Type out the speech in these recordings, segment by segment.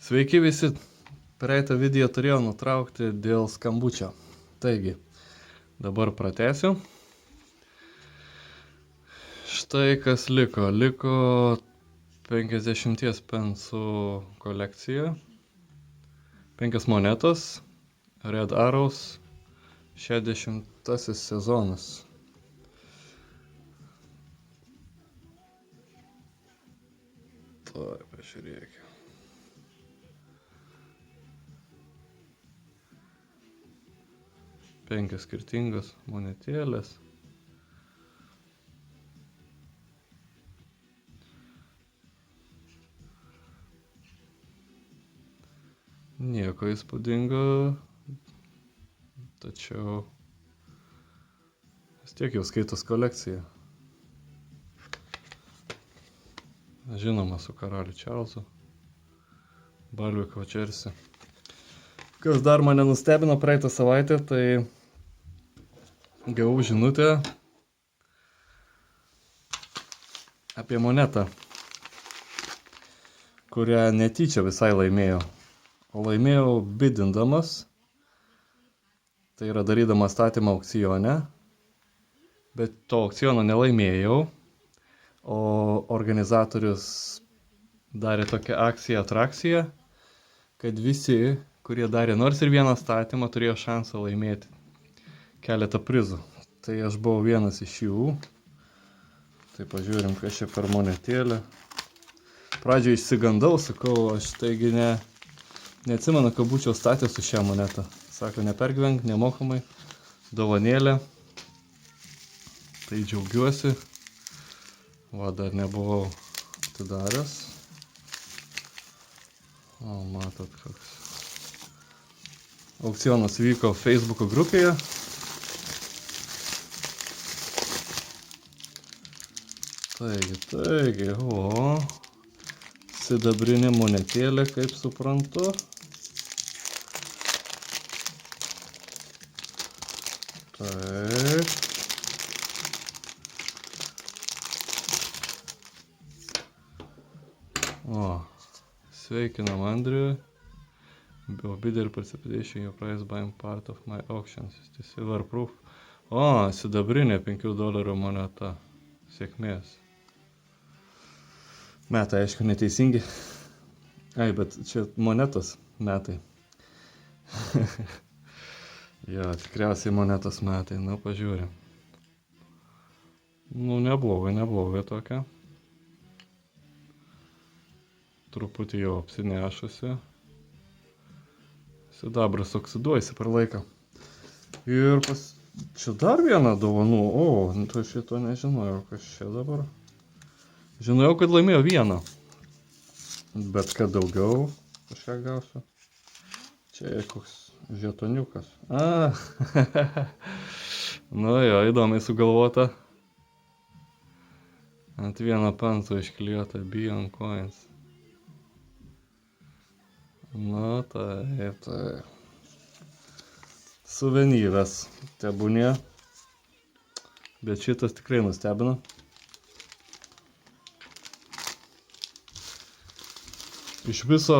Sveiki visi. Praeitą video turėjau nutraukti dėl skambučio. Taigi, dabar pratęsiu. Štai kas liko. Liko 50 pensų kolekcija. 5 monetos. Red Arrows. 60 sezonas. Tuoj, pažiūrėkime. Penkios skirtingos monetėlės. Nieko įspūdingo, tačiau vis tiek jau skaitos kolekcija. Žinoma, su karaliu Čarlzu, Balviko Čersi. Kas dar mane nustebino praeitą savaitę, tai gavau žinutę apie monetą, kurią netyčia visai laimėjau. O laimėjau bidindamas, tai yra darydamas statymą aukcione, bet to aukciono nelaimėjau, o organizatorius darė tokią akciją, atrakciją, kad visi, kurie darė nors ir vieną statymą, turėjo šansą laimėti keletą prizų. Tai aš buvau vienas iš jų. Tai pažiūrim, kas čia per monetėlę. Pradžioje išsigandau, sakau, aš taigi neatsimenu, kad būčiau statęs su šią monetą. Sako, nepergyvenk, nemokamai, dovanėlė. Tai džiaugiuosi. Va, dar nebuvau atidaręs. O, matot, koks. Aukcionas vyko Facebook'o grupėje. Taigi, o. Sidabrinė monetėlė, kaip suprantu. Taip. O, sveikinam Andriui. Be bidder participation, your price buying part of my auctions. Silver proof. O, sidabrinė $5 moneta. Sėkmės. Metai, aišku, neteisingi. Ai, bet čia monetos metai. Jo, tikriausiai monetos metai. Na, pažiūrėm. Nu, neblogai tokia. Truputį jau apsinešusi. Sidabras oksiduojasi per laiką. Ir čia dar vieną dovanų. O, tai šito nežinojau, kas čia dabar. Žinojau, kad laimėjau vieną. Bet kad daugiau kažką gausiu. Čia koks žetoniukas. A, nu jo, įdomiai sugalvota. Ant vieno penso išklijuota Beyond Coins. Nu, taip. Suvenyras tebūnie. Bet šitas tikrai nustebino. Iš viso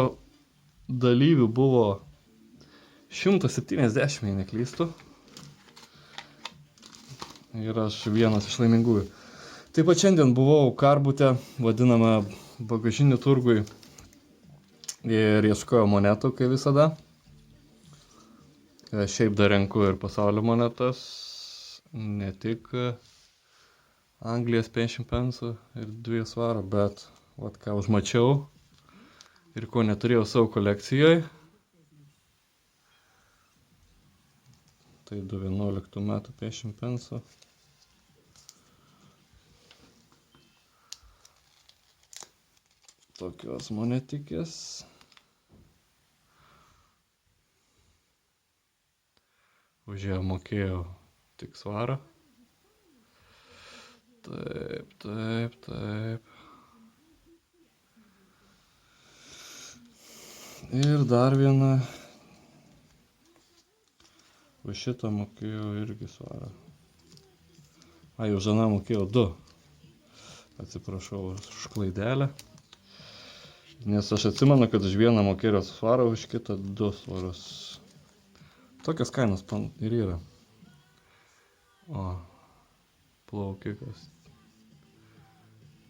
dalyvių buvo 170, jei neklystu. Ir aš vienas iš laimingųjų. Taip pat šiandien buvau Karbute, vadiname bagažinių turgui. Ir ieškojau monetų, kaip visada. Šiaip dar renku ir pasaulio monetas. Ne tik Anglijos 50 pensų ir 2 svarų, bet vat ką užmačiau. Ir ko neturėjau savo kolekcijoje. Tai 2011 metų 50 pensų. Tokios monetikės. Už ją mokėjau tik svarą. Taip. Ir dar vieną. Už šitą mokėjau irgi svarą. Ai, už aną mokėjau 2. Atsiprašau už klaidelę. Nes aš atsimenu, kad už vieną mokėjo svarą, už kitą 2 svarus. Tokios kainos ir yra. O, plaukikas.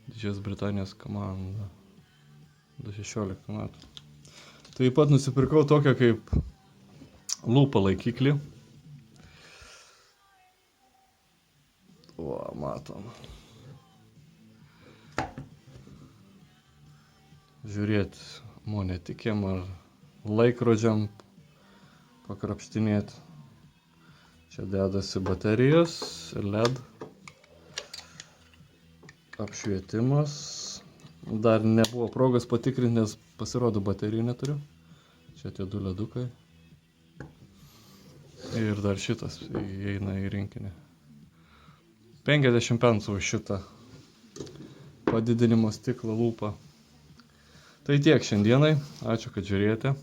Didžiosios Britanijos komanda. 2016 metų. Taip pat nusipirkau tokią kaip lūpą laikiklį. O, matom. Žiūrėt monetikiam ar laikrodžiam pakrapštinėt. Čia dedasi baterijos, LED, apšvietimas. Dar nebuvo progos patikrinti, nes pasirodo baterijų neturiu. Čia tie 2 ledukai. Ir dar šitas įeina į rinkinį. 50 pensų už šitą padidinimo stiklo lūpą. Tai tiek šiandienai. Ačiū, kad žiūrėjote.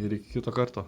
Ir iki kito karto.